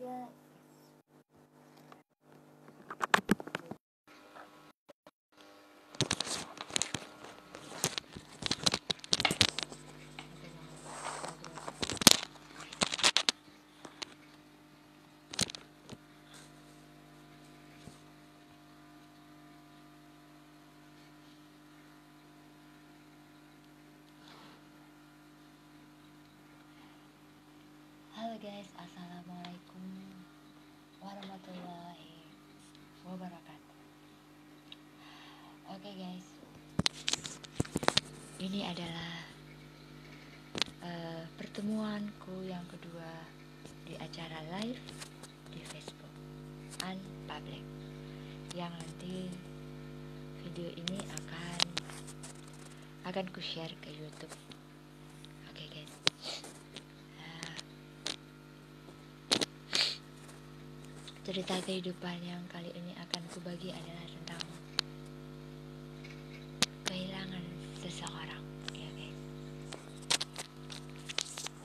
guys. Halo guys, assalamualaikum warahmatullahi wabarakatuh. Oke guys, ini adalah pertemuanku yang kedua di acara live di Facebook Unpublic, yang nanti video ini akan ku share ke YouTube. Oke guys. Cerita kehidupan yang kali ini akan kubagi adalah tentang kehilangan seseorang, ya guys.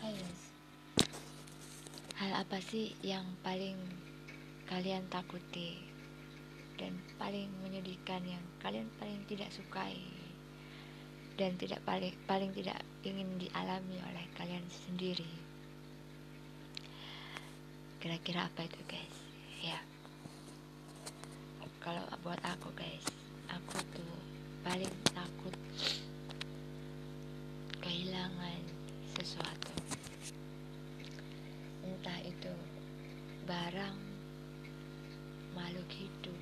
Hai guys, hal apa sih yang paling kalian takuti dan paling menyedihkan, yang kalian paling tidak sukai dan paling tidak ingin dialami oleh kalian sendiri? Kira-kira apa itu guys? Ya, kalau buat aku guys, aku tuh paling takut kehilangan sesuatu, entah itu barang, makhluk hidup,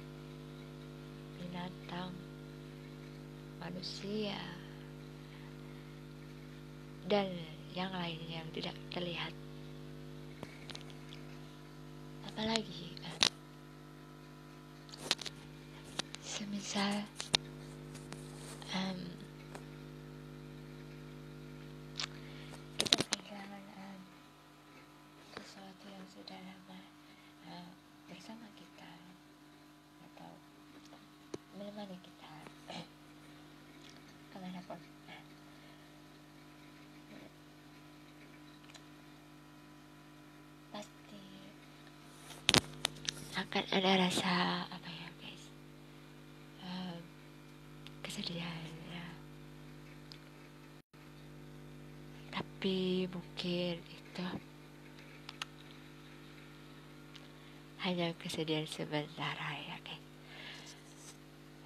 binatang, manusia, dan yang lain yang tidak terlihat. Apalagi semisal kita kehilangan sesuatu yang sudah lama bersama kita atau menemani kita kemanapun. Pasti akan ada rasa apa ya guys, kesedihan ya. Tapi mungkin itu hanya kesedihan sementara ya guys.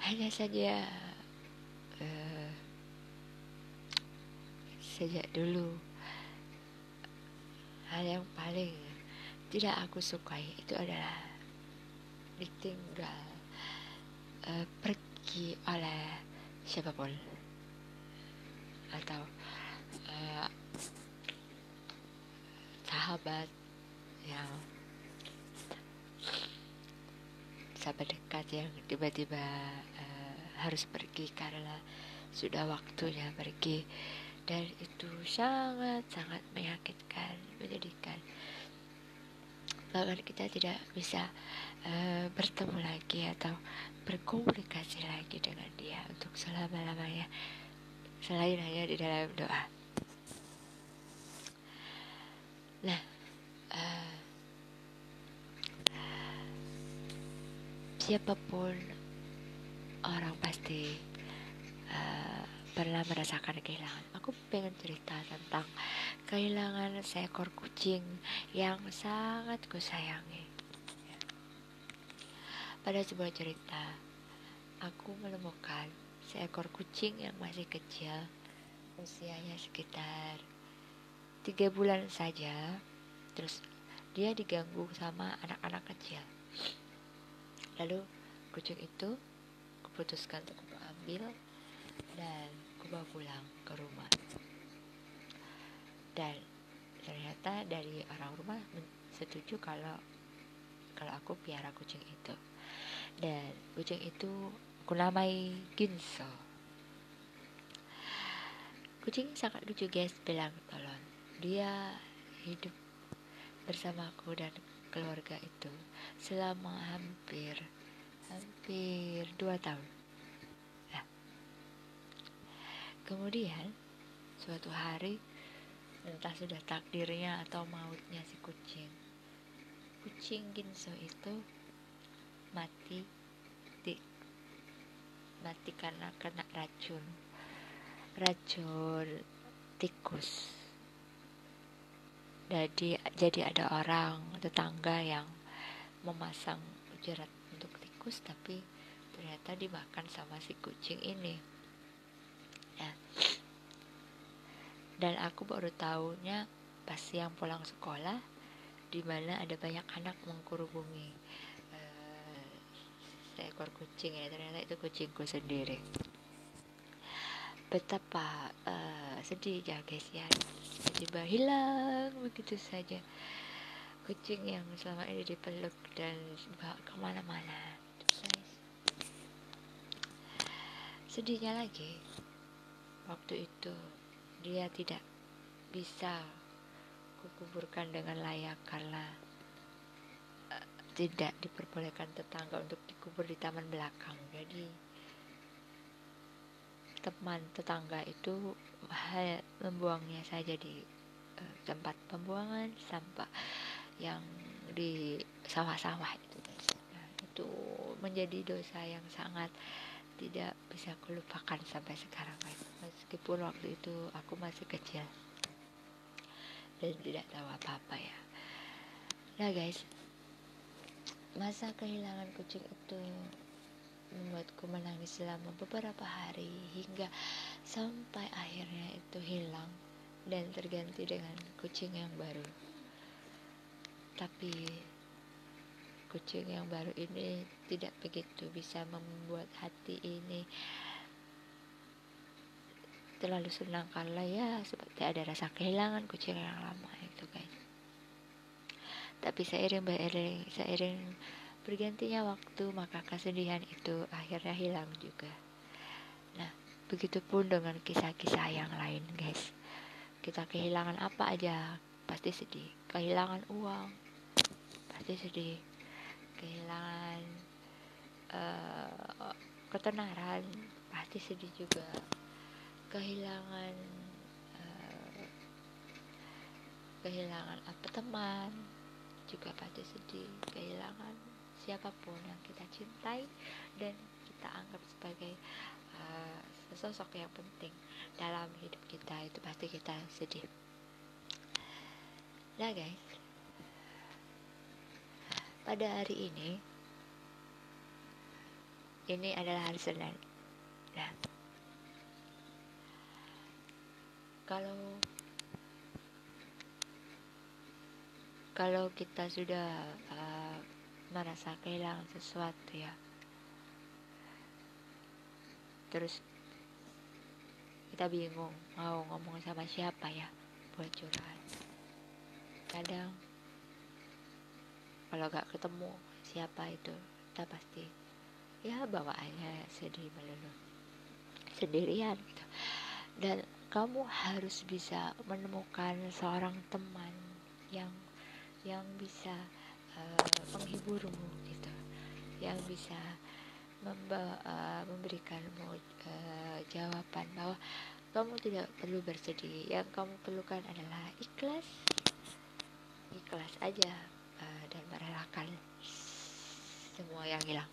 Hanya saja sejak dulu hal yang paling tidak aku sukai itu adalah ditinggal pergi oleh siapapun atau sahabat dekat yang tiba-tiba harus pergi karena sudah waktunya pergi, dan itu sangat menyakitkan, menyedihkan. Bahkan kita tidak bisa bertemu lagi atau berkomunikasi lagi dengan dia untuk selama-lamanya, selain hanya di dalam doa. Nah, siapapun orang pasti pernah merasakan kehilangan. Aku pengen cerita tentang kehilangan seekor kucing yang sangat kusayangi. Pada sebuah cerita, aku menemukan seekor kucing yang masih kecil, usianya sekitar 3 bulan saja. Terus dia diganggu sama anak-anak kecil. Lalu kucing itu kuputuskan untuk aku ambil dan kubawa pulang ke rumah. Dan ternyata dari orang rumah setuju kalau aku piara kucing itu. Dan kucing itu aku namai Ginso. Kucing sangat lucu guys, belang tolong. Dia hidup bersamaku dan keluarga itu selama hampir 2 tahun. Nah, kemudian suatu hari, entah sudah takdirnya atau mautnya si kucing, kucing Ginso itu mati karena kena racun tikus. Jadi ada orang tetangga yang memasang jerat untuk tikus, tapi ternyata dimakan sama si kucing ini. Nah, dan aku baru tahunya pas yang pulang sekolah, di mana ada banyak anak mengkerubungi seekor kucing ya. Ternyata itu kucingku sendiri. Betapa sedih ya guys ya, tiba-tiba hilang begitu saja kucing yang selama ini dipeluk dan bawa kemana-mana. Sedihnya lagi, waktu itu dia tidak bisa kukuburkan dengan layak karena tidak diperbolehkan tetangga untuk dikubur di taman belakang. Jadi teman tetangga itu membuangnya saja di tempat pembuangan sampah yang di sawah-sawah itu guys. Nah, itu menjadi dosa yang sangat tidak bisa kulupakan sampai sekarang guys. Meskipun waktu itu aku masih kecil dan tidak tahu apa-apa ya. Nah guys, masa kehilangan kucing itu membuatku menangis selama beberapa hari hingga sampai akhirnya itu hilang dan terganti dengan kucing yang baru. Tapi kucing yang baru ini tidak begitu bisa membuat hati ini terlalu senang karena ya seperti ada rasa kehilangan kucing yang lama itu guys. Tapi seiring bergantinya waktu, maka kesedihan itu akhirnya hilang juga. Nah, begitupun dengan kisah-kisah yang lain guys. Kita kehilangan apa aja pasti sedih. Kehilangan uang pasti sedih. Kehilangan ketenaran pasti sedih juga. Kehilangan apa teman juga pasti sedih. Kehilangan siapapun yang kita cintai dan kita anggap sebagai sesosok yang penting dalam hidup kita, itu pasti kita sedih. Nah guys, pada hari ini adalah hari Senin. Nah, kalau kita sudah merasa kehilangan sesuatu ya, terus kita bingung mau ngomong sama siapa ya buat curhat. Kadang kalau gak ketemu siapa itu, kita pasti ya bawaannya sedih melulu, sendirian gitu. Dan kamu harus bisa menemukan seorang teman yang bisa menghiburmu gitu, yang bisa memberikanmu jawaban bahwa kamu tidak perlu bersedih, yang kamu perlukan adalah ikhlas aja dan merelakan semua yang hilang.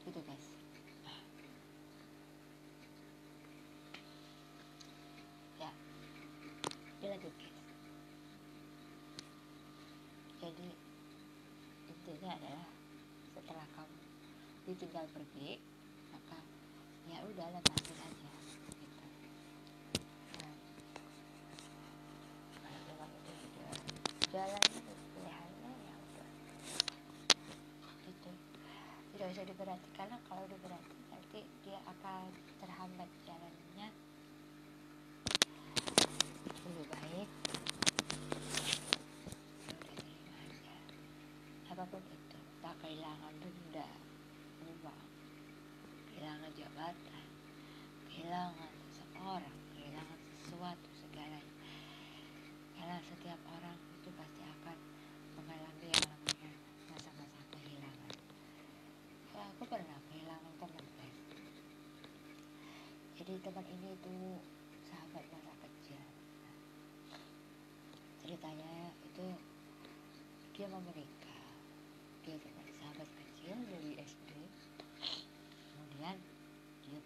Gitu guys. Ya, dilanjut guys. Jadi intinya adalah setelah kamu ditinggal pergi, maka ya udah lepasin aja gitu. Nah, kalau memang itu sudah jalannya pilihannya, ya udah gitu, tidak usah diberhenti, karena kalau diberhenti nanti dia akan terhambat jalannya. Lebih baik udah terima aja, apapun itu, tak kehilangan benda, uang, kehilangan jabatan, kehilangan seseorang, kehilangan sesuatu, segalanya. Karena setiap orang itu pasti akan mengalami yang namanya masa-masa kehilangan. Ya, aku pernah kehilangan teman guys. Jadi teman ini tuh sahabat masa kecil. Ceritanya itu dia mau menikah, dia punya sahabat kecil dari SD, kemudian dia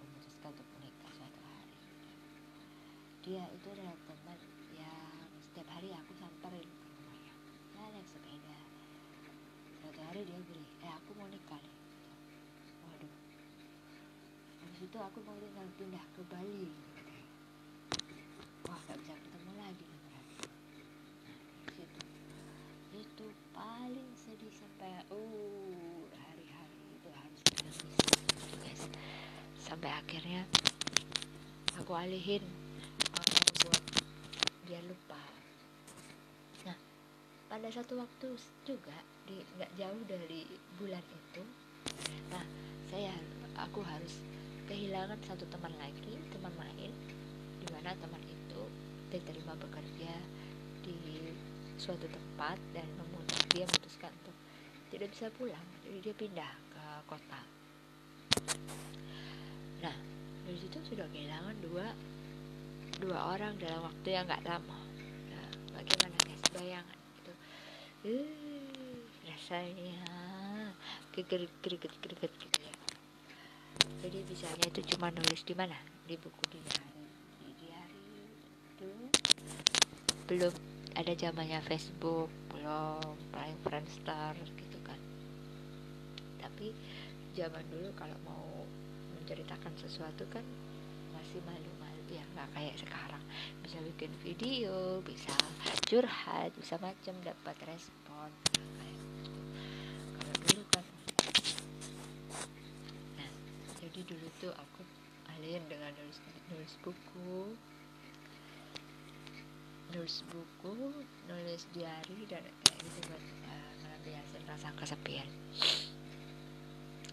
memutuskan untuk menikah suatu hari. Dia itu adalah teman yang setiap hari aku samperin ke rumahnya, ya naik sepeda. Suatu hari dia beri, aku mau nikah nih. Waduh, habis itu aku mau tinggal pindah ke Bali. Wah, gak bisa ketemu lagi nih berarti. Itu paling sedih sampai hari-hari itu harus nangis gitu guys, sampai akhirnya aku alihin buat dia lupa. Nah, pada satu waktu juga nggak jauh dari bulan itu, nah aku harus kehilangan satu teman lagi, teman main, di mana teman itu diterima bekerja di suatu tempat dan dia memutuskan untuk tidak bisa pulang, jadi dia pindah ke kota. Nah, dari situ sudah kehilangan dua orang dalam waktu yang nggak lama. Nah, bagaimana guys, bayangan itu rasanya greget gitu ya. Jadi bisanya itu cuma nulis di mana, di buku diary dulu belum ada zamannya Facebook, belum paling Friendster gitu kan. Tapi zaman dulu kalau mau menceritakan sesuatu kan masih malu-malu ya, nggak kayak sekarang bisa bikin video, bisa curhat, bisa macam, dapat respon kayak gitu. Kalau dulu kan, nah jadi dulu tuh aku alihin dengan nulis buku, nulis diary dan kayak gitu buat melampiaskan rasa kesepian.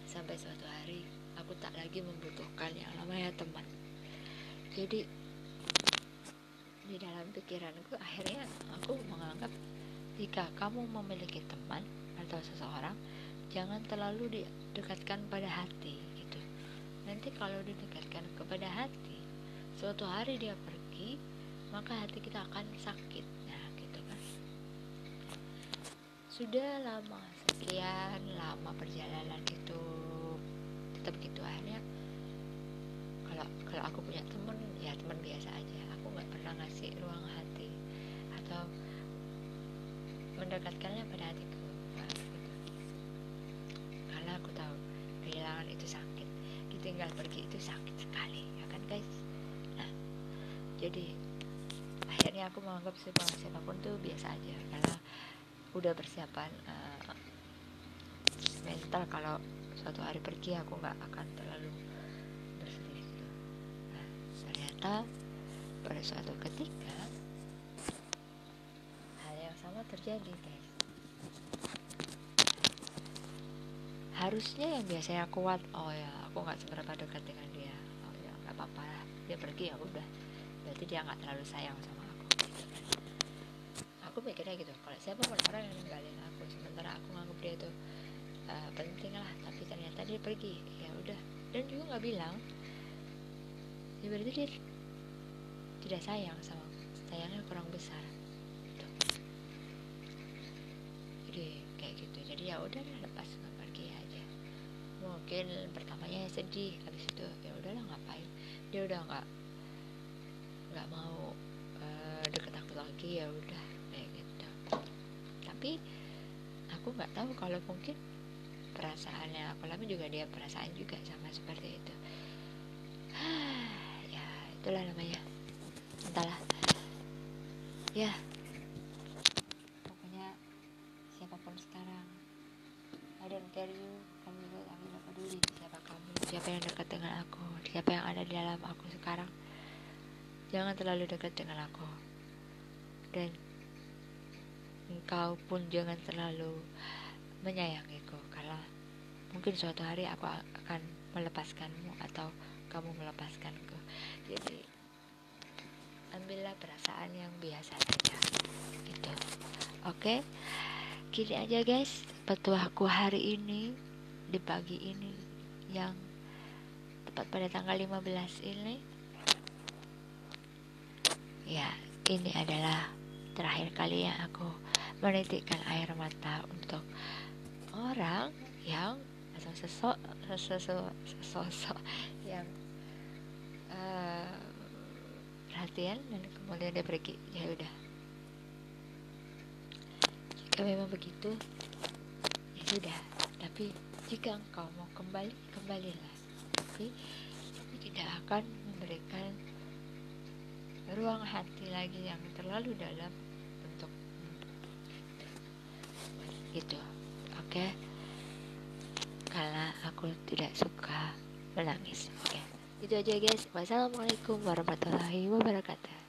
Sampai suatu hari aku tak lagi membutuhkan yang namanya teman. Jadi di dalam pikiranku akhirnya aku menganggap jika kamu memiliki teman atau seseorang, jangan terlalu didekatkan pada hati gitu. Nanti kalau didekatkan kepada hati, suatu hari dia pergi, maka hati kita akan sakit. Nah gitu kan. Sudah sekian lama perjalanan itu tetap gitu. Akhirnya kalau aku punya teman, ya teman biasa aja, aku nggak pernah ngasih ruang hati atau mendekatkannya pada hatiku gitu. Karena aku tahu kehilangan itu sakit, ditinggal pergi itu sakit sekali, ya kan guys. Nah jadi akhirnya aku menganggap siapapun tuh biasa aja, karena udah persiapan mental kalau suatu hari pergi aku nggak akan terlalu bersedih gitu. Nah ternyata pada suatu ketika hal yang sama terjadi guys. Harusnya yang biasanya kuat, oh ya aku nggak seberapa dekat dengan dia, oh ya nggak apa-apa lah, dia pergi ya udah, berarti dia nggak terlalu sayang sama aku gitu kan. Aku mikirnya gitu, kalau siapa pun orang yang ninggalin aku sementara aku nganggap dia itu penting lah, tapi ternyata dia pergi, ya udah, dan juga nggak bilang, ya berarti dia tidak sayang sama aku, sayangnya kurang besar gitu. Jadi kayak gitu, jadi ya udah lepas, nggak pergi aja. Mungkin pertamanya sedih, habis itu ya udahlah, ngapain, dia udah nggak mau deket aku lagi, ya udah kayak gitu. Tapi aku nggak tahu kalau mungkin perasaannya aku alami juga dia perasaan juga sama seperti itu. Ya itulah namanya, entahlah ya, pokoknya siapapun sekarang, I don't care you, kamu juga aku gak peduli siapa kamu, siapa yang dekat dengan aku, siapa yang ada di dalam aku sekarang, jangan terlalu dekat dengan aku, dan engkau pun jangan terlalu menyayangiku, karena mungkin suatu hari aku akan melepaskanmu atau kamu melepaskanku. Jadi ambillah perasaan yang biasa saja gitu. Oke, gini aja guys petuahku hari ini di pagi ini yang tepat pada tanggal 15 ini. Ya, ini adalah terakhir kalinya aku menitikkan air mata untuk orang yang atau sesosok yang perhatian dan kemudian dia pergi. Ya udah, jika memang begitu ya sudah. Tapi jika engkau mau kembali, kembalilah. Tapi aku tidak akan memberikan ruang hati lagi yang terlalu dalam untuk itu. Oke, karena aku tidak suka menangis. Oke, itu aja guys. Wassalamualaikum warahmatullahi wabarakatuh.